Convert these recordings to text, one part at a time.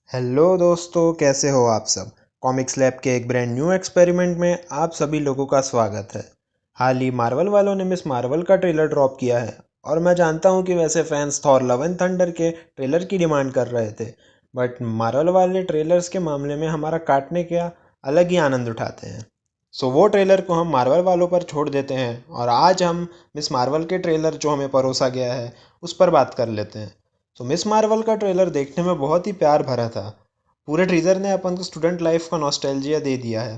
Hello दोस्तों, कैसे हो आप सब। कॉमिक्स लैब के एक ब्रांड न्यू एक्सपेरिमेंट में आप सभी लोगों का स्वागत है। हाल ही मार्वल वालों ने मिस मार्वल का ट्रेलर ड्रॉप किया है और मैं जानता हूँ कि वैसे fans Thor love and thunder के ट्रेलर की डिमांड कर रहे थे, बट मार्वल वाले ट्रेलर्स के मामले में हमारा काटने का अलग ही आनंद उठाते हैं। सो वो ट्रेलर को हम मार्वल वालों पर छोड़ देते हैं और आज हम मिस मार्वल के ट्रेलर जो हमें परोसा गया है उस पर बात कर लेते हैं। तो मिस मार्वल का ट्रेलर देखने में बहुत ही प्यार भरा था। पूरे ट्रीजर ने अपन को स्टूडेंट लाइफ का नॉस्टैल्जिया दे दिया है।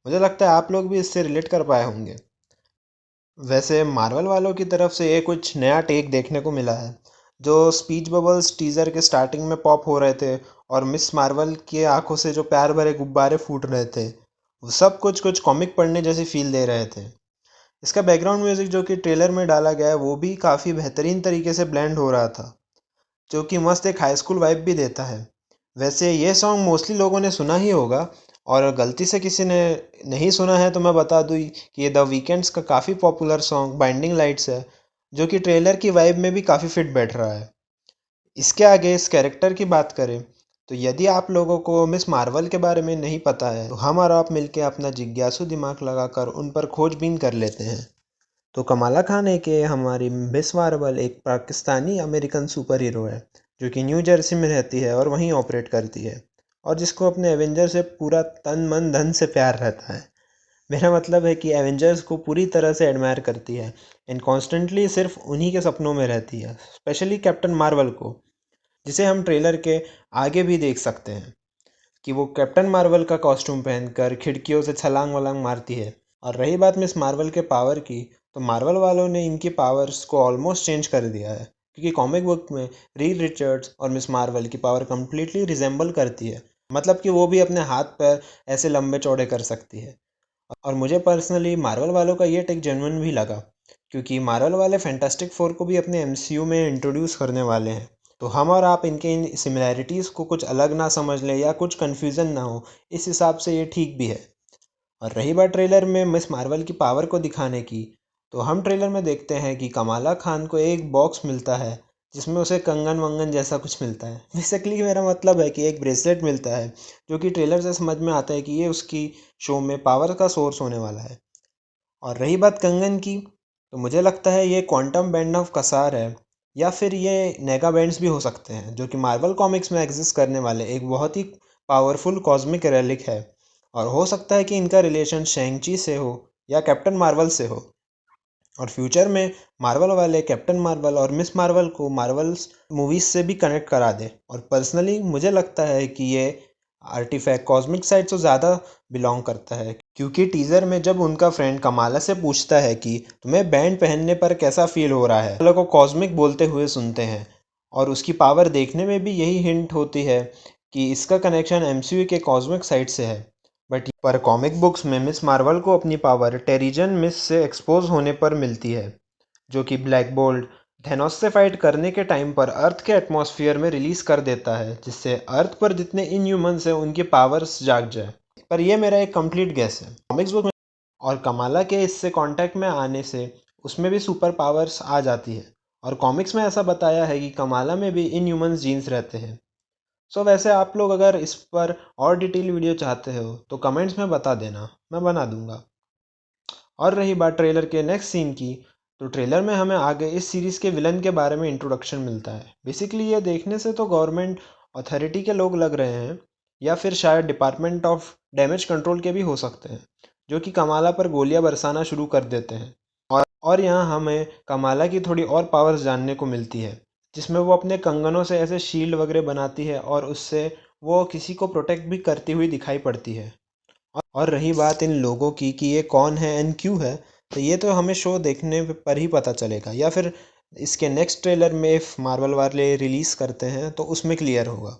मुझे लगता है आप लोग भी इससे रिलेट कर पाए होंगे। वैसे मार्वल वालों की तरफ से ये कुछ नया टेक देखने को मिला है। जो स्पीच बबल्स टीजर के स्टार्टिंग में पॉप हो रहे थे और मिस मार्वल की आंखों से जो प्यार भरे गुब्बारे फूट रहे थे, वो सब कुछ कुछ कॉमिक पढ़ने जैसी फील दे रहे थे। इसका बैकग्राउंड म्यूजिक जो कि ट्रेलर में डाला गया है वो भी काफ़ी बेहतरीन तरीके से ब्लेंड हो रहा था, जो कि मस्त एक हाई स्कूल वाइब भी देता है। वैसे ये सॉन्ग मोस्टली लोगों ने सुना ही होगा, और गलती से किसी ने नहीं सुना है तो मैं बता दूँ कि ये द वीकेंड्स का काफ़ी पॉपुलर सॉन्ग बाइंडिंग लाइट्स है, जो कि ट्रेलर की वाइब में भी काफ़ी फिट बैठ रहा है। इसके आगे इस कैरेक्टर की बात करें तो यदि आप लोगों को मिस मार्वल के बारे में नहीं पता है तो हम और आप मिलकर अपना जिज्ञासु दिमाग लगाकर उन पर खोजबीन कर लेते हैं। तो कमाला खान है कि हमारी मिस मार्वल एक पाकिस्तानी अमेरिकन सुपर हीरो है, जो कि न्यू जर्सी में रहती है और वहीं ऑपरेट करती है, और जिसको अपने एवेंजर से पूरा तन मन धन से प्यार रहता है। मेरा मतलब है कि एवेंजर्स को पूरी तरह से एडमायर करती है एंड कॉन्स्टेंटली सिर्फ उन्हीं के सपनों में रहती है, स्पेशली कैप्टन मार्वल को, जिसे हम ट्रेलर के आगे भी देख सकते हैं कि वो कैप्टन मार्वल का कॉस्ट्यूम पहनकर खिड़कियों से छलांग वलांग मारती है। और रही बात मिस मार्वल के पावर की, तो मार्वल वालों ने इनकी पावर्स को ऑलमोस्ट चेंज कर दिया है, क्योंकि कॉमिक बुक में रीड रिचर्ड्स और मिस मार्वल की पावर कम्प्लीटली रिजेंबल करती है। मतलब कि वो भी अपने हाथ पैर ऐसे लंबे चौड़े कर सकती है। और मुझे पर्सनली मार्वल वालों का ये टेक जेन्युइन भी लगा, क्योंकि मार्वल वाले फैंटास्टिक फोर को भी अपने एमसीयू में इंट्रोड्यूस करने वाले हैं। तो हम और आप इनके इन सिमिलैरिटीज़ को कुछ अलग ना समझ लें या कुछ कन्फ्यूज़न ना हो, इस हिसाब से ये ठीक भी है। और रही बात ट्रेलर में मिस मार्वल की पावर को दिखाने की, तो हम ट्रेलर में देखते हैं कि कमाला खान को एक बॉक्स मिलता है जिसमें उसे कंगन वंगन जैसा कुछ मिलता है। बेसिकली मेरा मतलब है कि एक ब्रेसलेट मिलता है, जो कि ट्रेलर से समझ में आता है कि ये उसकी शो में पावर का सोर्स होने वाला है। और रही बात कंगन की, तो मुझे लगता है ये क्वांटम बैंड ऑफ कसार है, या फिर ये नेगा बैंड्स भी हो सकते हैं, जो कि मार्वल कॉमिक्स में एग्जिस्ट करने वाले एक बहुत ही पावरफुल कॉस्मिक रेलिक है। और हो सकता है कि इनका रिलेशन शेंगची से हो या कैप्टन मार्वल से हो, और फ्यूचर में मार्वल वाले कैप्टन मार्वल और मिस मार्वल को मार्वल्स मूवीज से भी कनेक्ट करा दे। और पर्सनली मुझे लगता है कि ये आर्टिफैक्ट कॉस्मिक साइड से ज़्यादा बिलोंग करता है, क्योंकि टीज़र में जब उनका फ्रेंड कमाला से पूछता है कि तुम्हें बैंड पहनने पर कैसा फील हो रहा है, कमाला को कॉस्मिक बोलते हुए सुनते हैं, और उसकी पावर देखने में भी यही हिंट होती है कि इसका कनेक्शन एमसीयू के कॉस्मिक साइड से है। बट पर कॉमिक बुक्स में मिस मार्वल को अपनी पावर टेरिजन मिस से एक्सपोज होने पर मिलती है, जो कि ब्लैक बोल्ट थेनोस से फाइट करने के टाइम पर अर्थ के एटमॉस्फेयर में रिलीज कर देता है, जिससे अर्थ पर जितने इनह्यूमन्स हैं उनकी पावर्स जाग जाए। पर यह मेरा एक कंप्लीट गेस है। कॉमिक्स बुक में और कमाला के इससे कांटेक्ट में आने से उसमें भी सुपर पावर्स आ जाती है, और कॉमिक्स में ऐसा बताया है कि कमाला में भी इनह्यूमन्स जीन्स रहते हैं। सो वैसे आप लोग अगर इस पर और डिटेल वीडियो चाहते हो तो कमेंट्स में बता देना, मैं बना दूंगा। और रही बात ट्रेलर के नेक्स्ट सीन की, तो ट्रेलर में हमें आगे इस सीरीज़ के विलन के बारे में इंट्रोडक्शन मिलता है। बेसिकली ये देखने से तो गवर्नमेंट अथॉरिटी के लोग लग रहे हैं, या फिर शायद डिपार्टमेंट ऑफ डैमेज कंट्रोल के भी हो सकते हैं, जो कि कमाला पर गोलियां बरसाना शुरू कर देते हैं। और यहाँ हमें कमाला की थोड़ी और पावर्स जानने को मिलती है, जिसमें वो अपने कंगनों से ऐसे शील्ड वगैरह बनाती है और उससे वो किसी को प्रोटेक्ट भी करती हुई दिखाई पड़ती है। और रही बात इन लोगों की कि ये कौन है एंड क्यों है, तो ये तो हमें शो देखने पर ही पता चलेगा, या फिर इसके नेक्स्ट ट्रेलर में मार्वल वाले रिलीज़ करते हैं तो उसमें क्लियर होगा।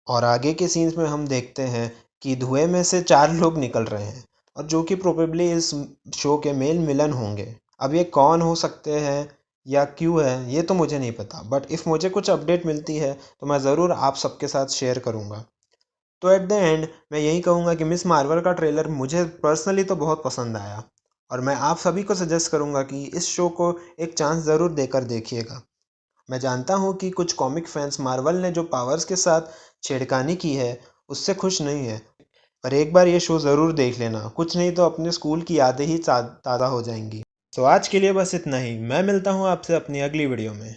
और आगे के सीन्स में हम देखते हैं कि धुएं में से 4 लोग निकल रहे हैं, और जो कि प्रोबेबली इस शो के मेन विलन होंगे। अब ये कौन हो सकते हैं या क्यों है ये तो मुझे नहीं पता, बट इफ़ मुझे कुछ अपडेट मिलती है तो मैं ज़रूर आप सबके साथ शेयर करूँगा। तो एट द एंड मैं यही कहूँगा कि मिस मार्वल का ट्रेलर मुझे पर्सनली तो बहुत पसंद आया, और मैं आप सभी को सजेस्ट करूँगा कि इस शो को एक चांस ज़रूर देकर देखिएगा। मैं जानता हूँ कि कुछ कॉमिक फैंस मार्वल ने जो पावर्स के साथ छेड़खानी की है उससे खुश नहीं है। पर एक बार ये शो ज़रूर देख लेना, कुछ नहीं तो अपने स्कूल की यादें ही ताज़ा हो जाएंगी। तो आज के लिए बस इतना ही। मैं मिलता हूँ आपसे अपनी अगली वीडियो में।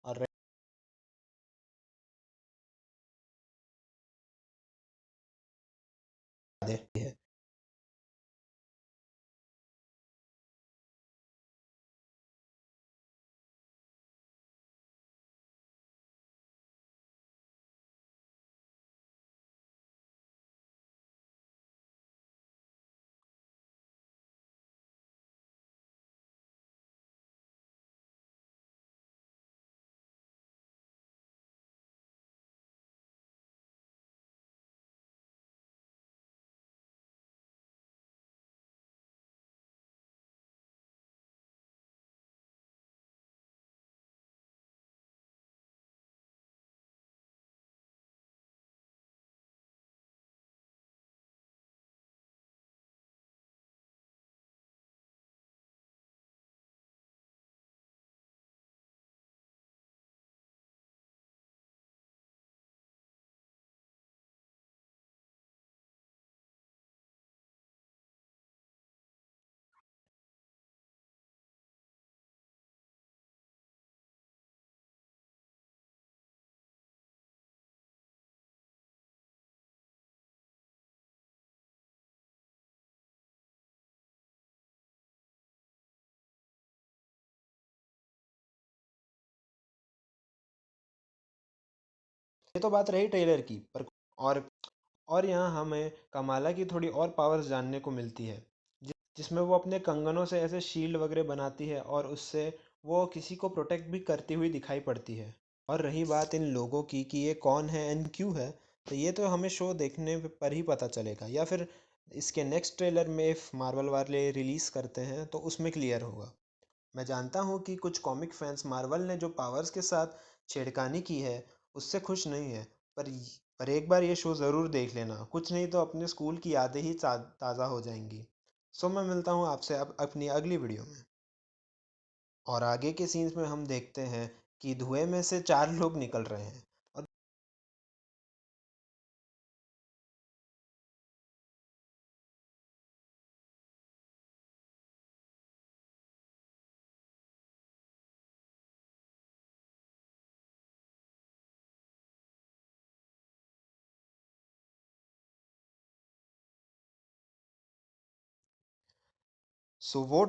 और रहते हैं। ये तो बात रही ट्रेलर की, पर और और यहाँ हमें कमाला की थोड़ी और पावर्स जानने को मिलती है, जिसमें वो अपने कंगनों से ऐसे शील्ड वगैरह बनाती है और उससे वो किसी को प्रोटेक्ट भी करती हुई दिखाई पड़ती है। और रही बात इन लोगों की कि ये कौन है एंड क्यों है, तो ये तो हमें शो देखने पर ही पता चलेगा, या फिर इसके नेक्स्ट ट्रेलर में मार्वल वाले रिलीज़ करते हैं तो उसमें क्लियर होगा। मैं जानता हूँ कि कुछ कॉमिक फैंस मार्वल ने जो पावर्स के साथ छेड़खानी की है उससे खुश नहीं है, पर पर एक बार ये शो ज़रूर देख लेना, कुछ नहीं तो अपने स्कूल की यादें ही ताज़ा हो जाएंगी। सो मैं मिलता हूँ आपसे अब अपनी अगली वीडियो में। और आगे के सीन्स में हम देखते हैं कि धुएं में से चार लोग निकल रहे हैं। और सो वो